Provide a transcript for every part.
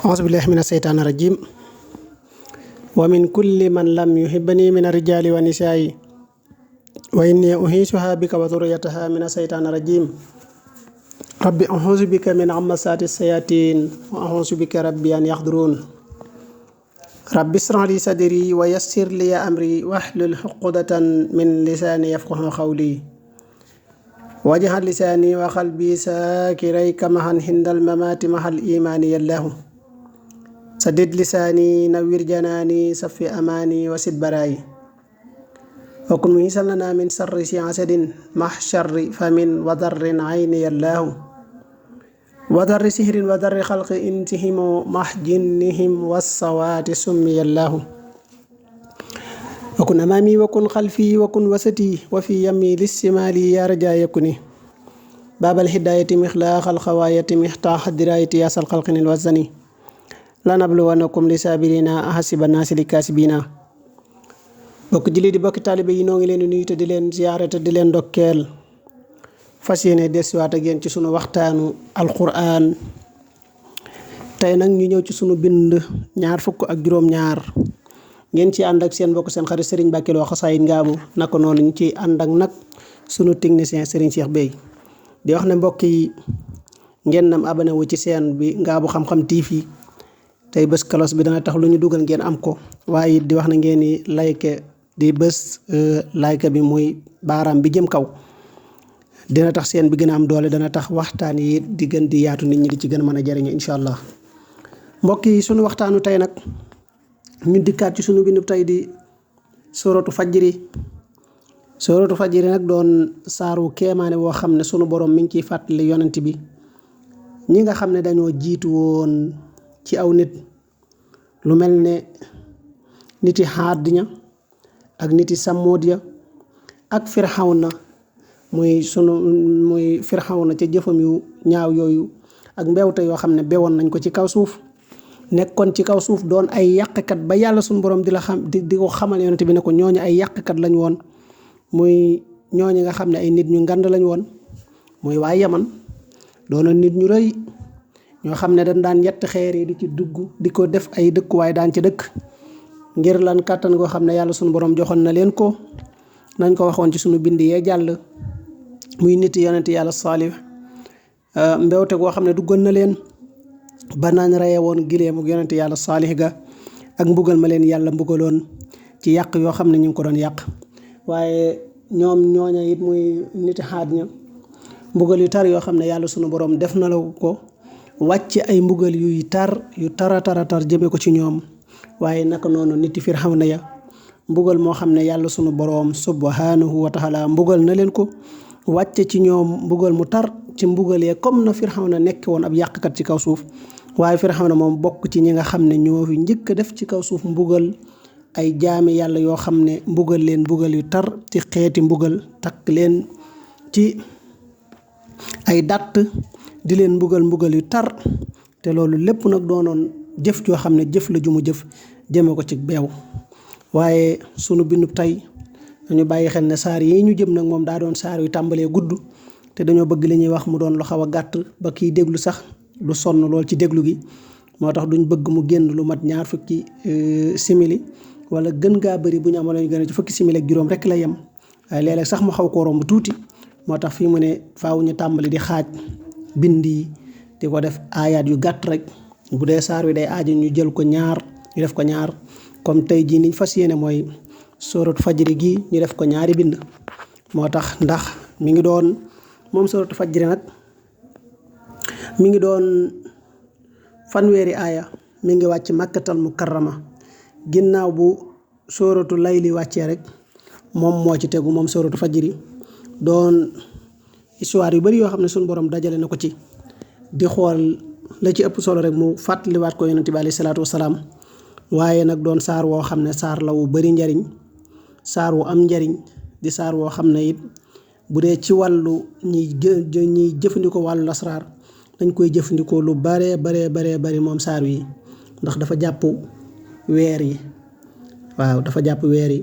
أعوذ بالله من الشيطان الرجيم ومن كل من لم يحبني من الرجال والنساء وإني أعيذها بك وذريتها من الشيطان الرجيم رب أعوذ بك من همزات الشياطين وأعوذ بك ربي أن يحضرون رب اشرح لي صدري ويسر لي أمري واحلل عقدة من لساني يفقهوا قولي واجعل لساني وقلبي ساكريك معا عند الممات مع الإيمان يالله سدد لساني نوّر جناني صفي أماني وسد برائي وكن ميسا لنا من شر حاسد مع شر فم وضر عين يالله وضر سحر وضر خلق انتهم مع جنهم والصوات سمي الله وكن أمامي وكن خلفي وكن وسطي وفي يمي للشمال يا رجاء يكني باب الهداية مخلاق الخواية مفتاح الدراية ياسر الخلق الوزني lanabluwannakum li saabirina ahasiba naasi li kaasibina bokk julli di bokki taalibe yi noo ngi leen di nuyu te di leen ziyaare te di leen ndokkeel fas yéene desiwaat ak yéen ci sunu waxtaanu alquran tey nag ñu ñëw ci sunu bind 22 ngeen ci ànd ak seen mbokk seen xarit Serigne Mbacke Lo Xasaayid Ngaabu naka noonu ñu ciy ànd ak nag sunu technicien Serigne Cheikh Bey di wax ne mbokk yi ngeen nam abonné wu ci seen bi Ngaabu Xam-Xam TV tey bés kalos bi dana tax lu ñu dugal ngeen am ko waaye di wax na ngeen ni like di bés like bi muy baaraam bi jëm kaw dina tax seen bi gën a am doole dana tax waxtaan yi di gën di yaatu nit ñi di ci gën a mën a jariñu incha allah mbokk yi sunu waxtaanu tey nag ñu dikkaat ci sunu bindu tey di suratu fajri nag doon saaru kéemaane woo xam ne sunu borom mi ngi ciy fàttali yonent bi ñi nga xam ne dañoo jiitu woon ci aw nit lu mel ne niti Haad ña ak niti Samuud ya ak Firxawna muy Firxawna ca jëfam yu ñaaw yooyu ak mbewte yoo xam ne bewoon nañ ko ci kaw suuf nekkoon ci kaw suuf doon ay yàqkat ba yàlla suñu borom di ko xamal yonent bi ne ko ñooñu ay yàqkat lañ woon muy ñooñu nga xam ne ay nit ñu ngand lañ woon muy waa Yaman doona nit ñu rëy ñoo xam ne dañ daan yett xeer yi di ci dugg di ko def ay dëkkuwaay daan ci dëkk ngir lan kàttan goo xam ne yàlla sunu borom joxoon na leen ko nañ ko waxoon ci sunu bind yee jàll muy nit yonent yàlla Saalih mbewte goo xam ne duggoon na leen ba naan reye woon gileemu yonent yàlla Saalih ga ak mbugal ma leen yàlla mbugaloon ci yàq yoo xam ne ñu ngi ko doon yàq waaye ñoom ñooña it muy nit Haad ña mbugal yu tar yoo xam ne yàlla sunu borom def na la ko wàcc ay mbugal yuy tar yu tara jëme ko ci ñoom waaye naka noonu niti Firxawna ya mbugal moo xam ne yàlla sunu boroom subhanahu wa taala mbugal na leen ko wàcce ci ñoom mbugal mu tar ci mbugal yee comme na Firxawna nekk woon ab yàqkat ci kaw suuf waaye Firxawna moom bokk ci ñi nga xam ne ñoo fi njëkk a def ci kaw suuf mbugal ay jaami yàlla yoo xam ne mbugal leen mbugal yu tar ci xeeti mbugal takk leen ci ay datt di leen mbugal yu tar te loolu lépp nag doonoon jëf joo xam ne jëf la ju mu jëf jëme ko ci beew waaye sunu bindub tey dañu bàyyi xel ne saar yi ñu jëm nag moom daa doon saar yu tàmbalee gudd te dañoo bëgg li ñuy wax mu doon lu xaw a gàtt ba kiy déglu sax du sonn lool ci déglu gi moo tax duñ bëgg mu génn lu mat 20 simili wala gën gaa bëri bu ñu amoon lañu gën a ci fukki simili ak juróom rek la yem waaye léeg-léeg sax mu xaw koo romb tuuti moo tax fii mu ne faaw ñu tàmbali di xaaj bind yi di ko def aayaat yu gàtt rek bu dee saar wi day aaji ñu jël ko ñaar ñu def ko ñaar comme tey jii niñ fas yéene mooy suratu fajri gi ñu def ko ñaari bind moo tax ndax mi ngi doon moom suratu fajri nag mi ngi doon fanweeri aaya mi ngi wàcc Makkatal Mukarrama ginnaaw bu suratu layli wàccee rek moom moo ci tegu moom suratu fajri doon histoire yu bari yoo xam ne suñu borom dajale na ko ci di xool la ci ëpp solo rek mu fàttaliwaat ko yonent bi alayhi salaatu wasalaam waaye nag doon saar woo xam ne saar la wu bari njariñ saar wu am njariñ di saar woo xam ne it bu dee ci wàllu ñiy jëfandikoo wàllu lasraar dañ koy jëfandikoo lu baree bari moom saar yi ndax dafa jàpp weer yi waaw dafa jàpp weer yi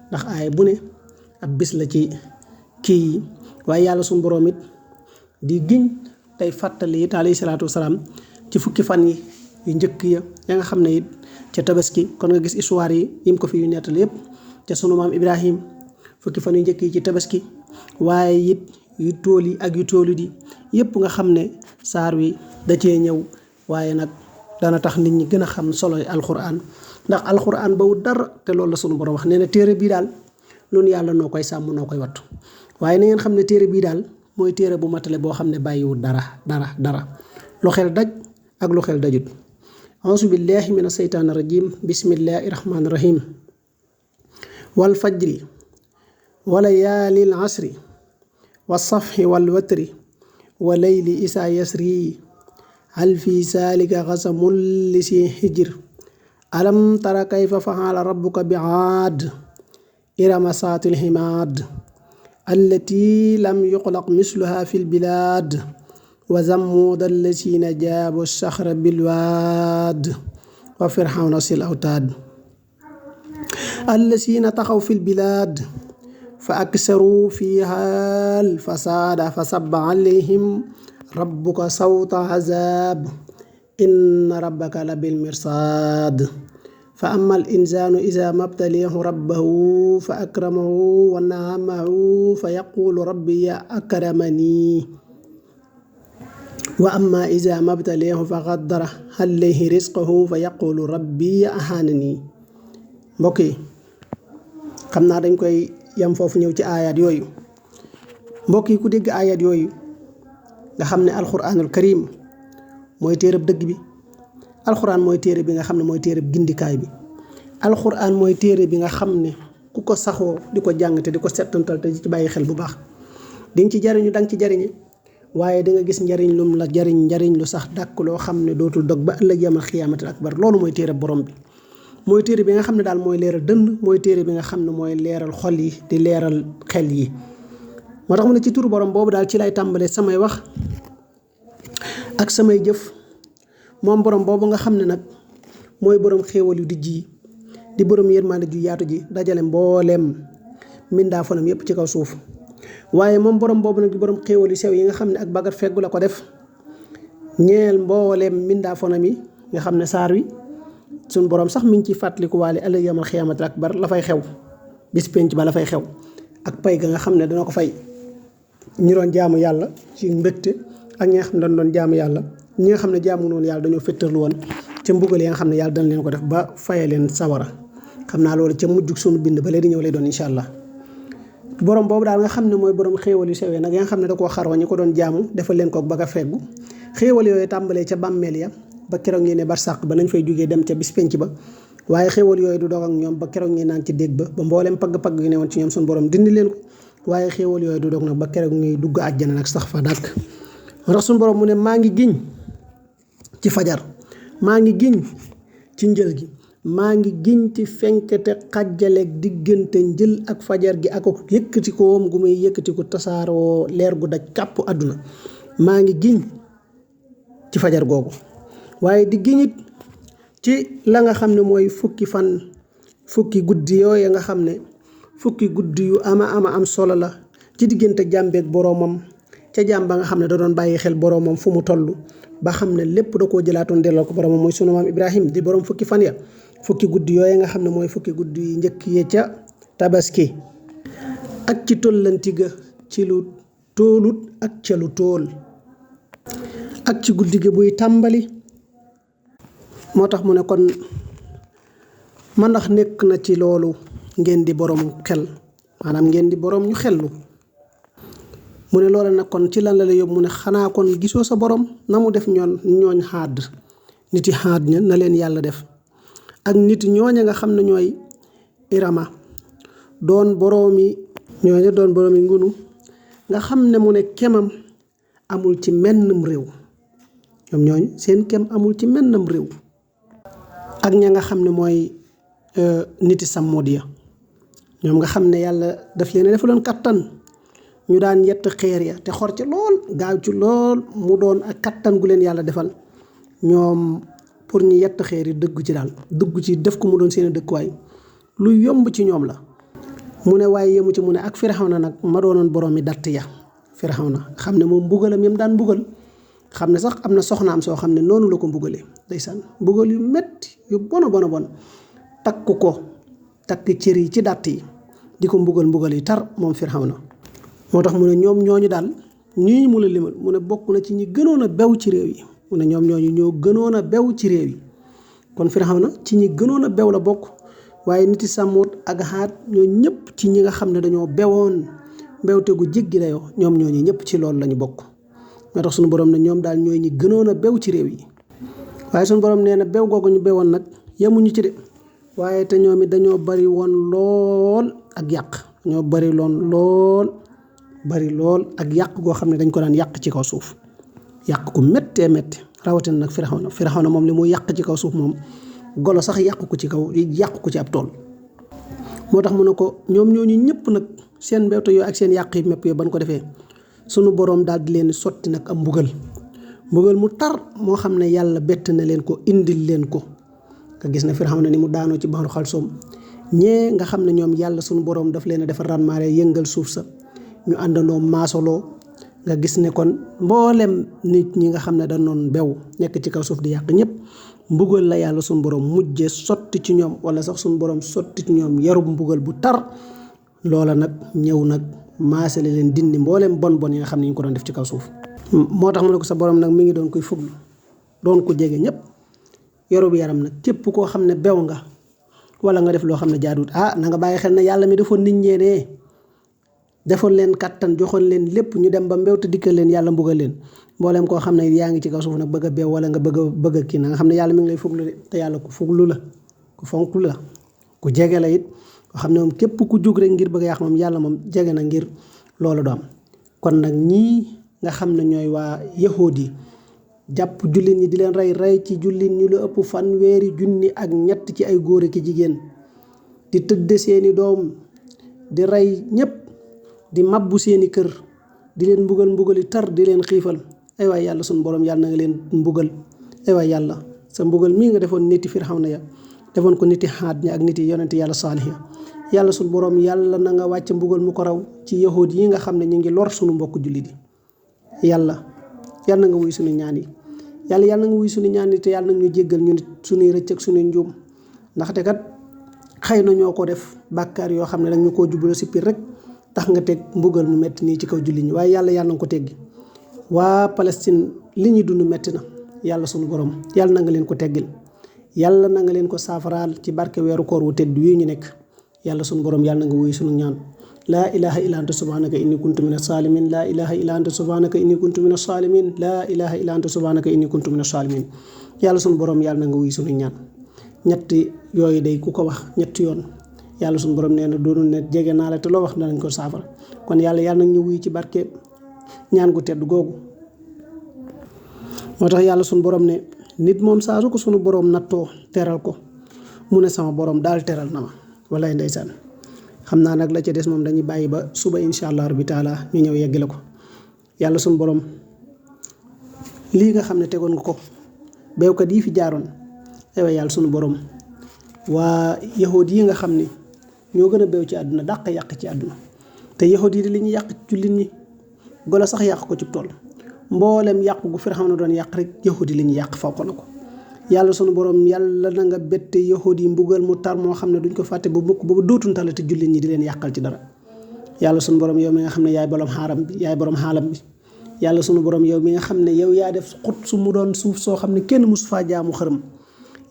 ndax aay bu ne ab bis la ci kii yi waaye yàlla suñu borom it di giñ tey fàttali it alayhi salaatu wasalaam ci fukki fan yi yu njëkk ya nga xam ne it ca tabaski kon nga gis histoire yi yim ko fi yu nettali yëpp ca sunu maam Ibrahim fukki fan yu njëkk yi ci tabaski waaye it yu tool yi ak yu toolu di yëpp nga xam ne saar wi da cee ñëw waaye nag dana tax nit ñi gën a xam solo alxuraan ndax alxuraan bawut dara te loolu la sunu borom wax nee na téere bii daal noonu yàlla noo koy sàmm noo koy wattu waaye na ngeen xam ne téere bii daal mooy téere bu matale boo xam ne bàyyiwul dara lu xel daj ak lu xel dajut auzu billahi min aseytaani rajim bismillahi rahmaani rahim wal fajri wa layaalil asri wa safhi wal watri wa layli isaa yasri hal fi zaalika qasamun li si hijr alam tara kayfa fa'ala rabbuka bi aad irama saatil himaad allati lam yuxlaq misluha fil bilaad wa zammuuda allazina jaabu saxra bilwaad wa firxawna sil awtaad allazina taxaw fil bilaad fa aksaru fiha al fasaada fa sabba alayhim rabbuka sawta azaab inna rabbaka la bil mirsaad fa amma al insaanu izaa mabtaliyahu rabbahu fa akramahu wa na'amahu fa yaqulu rabbi akramani wa amma izaa mabtaliyahu fa qaddara alayhi rizqahu fa yaqulu rabbi ahaanani. Mbokk yi xam naa dañ koy yam foofu ñëw ci aayaat yooyu mbokk yi ku dégg aayaat yooyu nga xam ne alxuraanul karim mooy téereb dëgg bi alxuraan mooy téere bi nga xam ne mooy téereb gindikaay bi alxuraan mooy téere bi nga xam ne ku ko saxoo di ko jàng te di ko settantal te di ci bàyyi xel bu baax di nga ci jariñu danga ci jariñe waaye da nga gis njariñ lum la njariñ lu sax dàkk loo xam ne dootul dog ba ëllëg yamal xiyaamatil akbar loolu mooy téere borom bi mooy téere bi nga xam ne daal mooy leeral dënd mooy téere bi nga xam ne mooy leeral xol yi di leeral xel yi moo tax mu ne ci turu borom boobu daal ci lay tàmbalee samay wax ak samay jëf moom borom boobu nga xam ne nag mooy borom xéewal yu dijj yi di borom yërmande ju yaatu ji dajale mbooleem mbindaa fanam yépp ci kaw suuf waaye moom borom boobu nag di borom xéewal yu sew yi nga xam ne ak bagat feggu la ko def ñeel mbooleem mbindaa fanam yi nga xam ne saar wi suñ borom sax mi ngi ci fàttaliku waale ëllëg yamal xiyaamatil akbar la fay xew bis penc ba la fay xew ak pay ga nga xam ne dana ko fay ñi doon jaamu yàlla ci mbégte ak ñi nga xam ne dañ doon jaamu yàlla ñi nga xam ne jaamu noonu yàlla dañoo féttarlu woon ca mbugal yi nga xam ne yàlla dana leen ko def ba faye leen sawara xam naa loolu ca mujjug sunu bind ba léegi ñëw lay doon incha allah borom boobu daal nga xam ne mooy borom xéewal yu sewee nag ya nga xam ne da koo xarwa ñi ko doon jaamu defal leen ko ba ka feggu xéewal yooyu tàmbalee ca bàmmeel ya ba keroog ngeen ne barsàq ba nañ fay jógee dem ca bis penc ba waaye xéewal yooyu du dog ak ñoom ba keroog ngeen naan ci dégg ba mbooleem pagg-pagg yu ne woon ci ñoom suñu borom dindi leen ko waaye xéewal yooyu du dog nag ba keroog ngay dugg àjjana nag sax fa dàkk moo tax suñu borom mu ne maa ngi giñ ci fajar maa ngi giñ ci njël gi maa ngi giñ ci fenkete xàjjaleeg diggante njël ak fajar gi ak yëkkati koom gu muy yëkkati ko tasaaroo leer gu daj kàpp àdduna maa ngi giñ ci fajar googu waaye di giñit ci la nga xam ne mooy fukki guddi yooyu nga xam ne fukki guddi yu ama am solo la ci diggante jàmbeeg boroomam ca jàmm ba nga xam ne da doon bàyyi xel boroomam fu mu toll ba xam ne lépp da koo jëlaatoon delloo ko boroomam mooy sunu maam Ibrahim di boroom fukki fan ya fukki guddi yooyu nga xam ne mooy fukki guddi yi njëkk ya ca tabaski ak ci tollanti ga ci lu tóolut ak ca lu tóol ak ci guddi gi buy tàmbali moo tax mu ne kon man ndax nekk na ci loolu ngeen di boroom xel maanaam ngeen di boroom ñu xellu mu ne loola nag kon ci lan la yóbbu mu ne xanaa kon gisoo sa borom na mu def ñooñ xaad nit yi xaad ña na leen yàlla def ak nit ñooña nga xam ne ñooy irama doon boroomi ngunu nga xam ne mu ne kemam amul ci mennum réew ñoom ñooñ seen kem amul ci mennum réew ak ña nga xam ne mooy niti sàmmood ya ñoom nga xam ne yàlla daf leen defaloon kattan ñu daan yett xeer ya te xor ci lool gaaw ci lool mu doon ak kattan gu leen yàlla defal ñoom pour ñu yett xeer yi dëgg ci daal dugg ci def ko mu doon seen dëkkuwaay lu yomb ci ñoom la mu ne waaye yemu ci mu ne ak Firawna nag ma doonoon borom mi datt ya Firawna xam ne moom mbugalam yam daan mbugal xam ne sax am na soxnaam soo xam ne noonu la ko mbugalee ndeysaan mbugal yu metti yu bona takk ko takk cër yi ci dàtt yi di ko mbugal yi tar moom Firawna moo tax mu ne ñoom ñooñu daal ñii mu la limal mu ne bokk na ci ñi gënoon a bew ci réew yi mu ne ñoom ñooñu ñoo gënoon a bew ci réew yi kon Firawna ci ñi gënoon a bew la bokk waaye niti Samuud ak Aad ñoo ñëpp ci ñi nga xam ne dañoo bewoon mbewte gu jéggi dayoo ñoom ñooñu ñëpp ci loolu lañu bokk moo tax suñu borom ne ñoom daal ñooy ñi gënoon a bew ci réew yi waaye suñu borom nee na bew googu ñu bewoon nag yemuñu ci de waaye te ñoom it dañoo bari woon lool ak yàq dañoo bari lool ak yàq goo xam ne dañ ko daan yàq ci kaw suuf yàq ko méttee rawatina nag Firawna moom li muy yàq ci kaw suuf moom golo sax yàq ko ci ab tool moo tax mu ne ko ñoom ñooñu ñëpp nag seen mbewte yooyu ak seen yàq yi mépp yooyu ban ko defee sunu boroom daal di leen sotti nag am mbugal mu tar moo xam ne yàlla bett na leen ko indil leen ko nga gis na Firawna ni mu daanoo ci baxaru xalsoom ñee nga xam ne ñoom yàlla sunu boroom daf leen a defar ranmaare yëngal suuf sa ñu àndandoo maasoloo nga gis ne kon mboolem nit ñi nga xam ne dañ doon bew nekk ci kaw suuf di yàq ñëpp mbugal la yàlla sunu boroom mujje sotti ci ñoom wala sax sunu boroom sotti ci ñoom yarub mbugal bu tar loola nag ñëw nag maasale leen dindi mboolem bon yi nga xam ne ñu ko doon def ci kaw suuf moo tax mu ne ko sa boroom nag mi ngi doon koy fuglu doon ko jege ñëpp yarub yaram nag képp koo xam ne bew nga wala nga def loo xam ne jaaduwut na nga bàyyi xel ne yàlla mi defoon nit ñee ne defoon leen kattan joxoon leen lépp ñu dem ba mbewte dikkal leen yàlla mbugal leen mboolem koo xam ne yaa ngi ci kaw suuf nag bëgg a beew wala nga bëgg a kii na nga xam ne yàlla mi ngi lay fuglu de te yàlla ku fuglu la ku fonk la ku jege la it koo xam ne moom képp ku jóg rek ngir bëgg a yàq moom yàlla moom jege na ngir loolu du am kon nag ñii nga xam ne ñooy waa yahuud yi jàpp jullit ñi di leen rey ci jullit ñu lu ëpp 1,300 ci ay góor ak jigéen di tëdde seeni doom di rey ñëpp di mabbu seeni kër di leen mbugali tar di leen xiifal ay waay yàlla sunu borom yàlla na nga leen mbugal ay waay yàlla sa mbugal mii nga defoon niti Firawna ya defoon ko niti Aad ña ak niti yonente yàlla Saalih ya yàlla sunu borom yàlla na nga wàcc mbugal mu ko raw ci yahuud yi nga xam ne ñu ngi lor sunu mbokk jullit yi yàlla na nga wuy sunu ñaan yi yàlla na nga wuy sunu ñaan yi te yàlla na nga ñu jéggal ñu nit sunuy rëcc ak sunuy njuum ndaxte kat xëy na ñoo ko def bàkkaar yoo xam ne dañ ñu koo jublu si piir rek tax nga teg mbugal mu metti nii ci kaw jullit ñi waaye yàlla na nga ko teggi waa Palestine li ñuy dund metti na yàlla sunu borom yàlla na nga leen ko teggil yàlla na nga leen ko saafaraal ci barke weeru koor wu tedd wi ñu nekk yàlla sunu borom yàlla na nga wuy sunu ñaan laa ilaha illa anta subhanaka inni kuntu mina salimin laa ilaha illa anta subhanaka inni kuntu mina salimin laa ilaha illa anta subhanaka inni kuntu mina salimin yàlla sunu borom yàlla na nga wuy sunu ñaan ñetti yooyu day ku ko wax ñetti yoon yàlla sunu borom nee na doonul ne jege naa la te loo wax danañ ko saafara kon yàlla nag ñu wuy ci barke ñaan gu tedd googu moo tax yàlla sunu borom ne nit moom saa su ko sunu borom nattoo teral ko mu ne sama borom daal teral na ma wallaay ndeysaan xam naa nag la ca des moom dañuy bàyyi ba suba incha allah rabbi taala ñu ñëw yeggale ko yàlla sunu borom lii nga xam ne tegoon nga ko béykat yi fi jaaroon aywa yàlla sunu borom waa yahuud yi nga xam ne ñoo gën a béw ci àdduna dàq yàq ci àdduna te yahuud yi di li ñu yàq jullit ñi golo sax yàq ko ci tool mboolem yàq gu Firawna doon yàq rek yahuud yi li ñu yàq fawq na ko yàlla sunu borom yàlla na nga bette yahuud yi mbugal mu tar moo xam ne duñ ko fàtte ba mukk ba dootuñ tala te jullit ñi di leen yàqal ci dara yàlla sunu borom yow mi nga xam ne yaay borom xaalam bi yàlla sunu borom yow mi nga xam ne yow yaa def xut su mu doon suuf soo xam ne kenn musu faa jaamu xërëm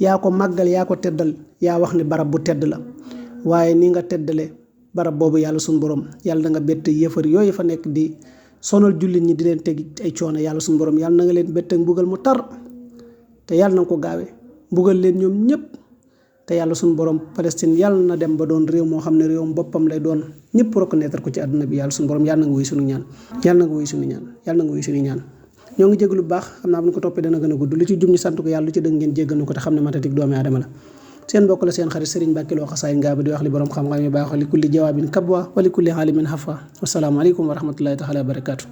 yaa ko màggal yaa ko teddal yaa wax ne barab bu tedd la waaye ni nga teddale barab boobu yàlla sunu borom yàlla na nga bett yëfar yooyu fa nekk di sonal jullit ñi di leen teg ay coono yàlla sunu borom yàlla na nga leen bett ak mbugal mu tar te yàlla na nga ko gaawe mbugal leen ñoom ñëpp te yàlla sunu borom Palestine yàlla na dem ba doon réew moo xam ne réewum boppam lay doon ñëpp reconnaître ko ci àdduna bi yàlla sunu borom yàlla na nga wuy sunu ñaan yàlla na nga wuy sunu ñaan ñoo ngi jéglu bu baax xam naa bu ñu ko toppee dana gën a gudd lu ci jum ñu sant ko yàlla lu ci dëng ngeen jéggal nu ko te xam ne matatik doomi aadama la seen mbokk la seen xarit Serigne Mbacke Lo Xasaayid Ngaaba di wax li borom xam-xam yu baax li kulli jawaabin kabwa wa li kulli xaalimin hafa wassalaamu aleykum wa rahmatullahi taala wa barakaatu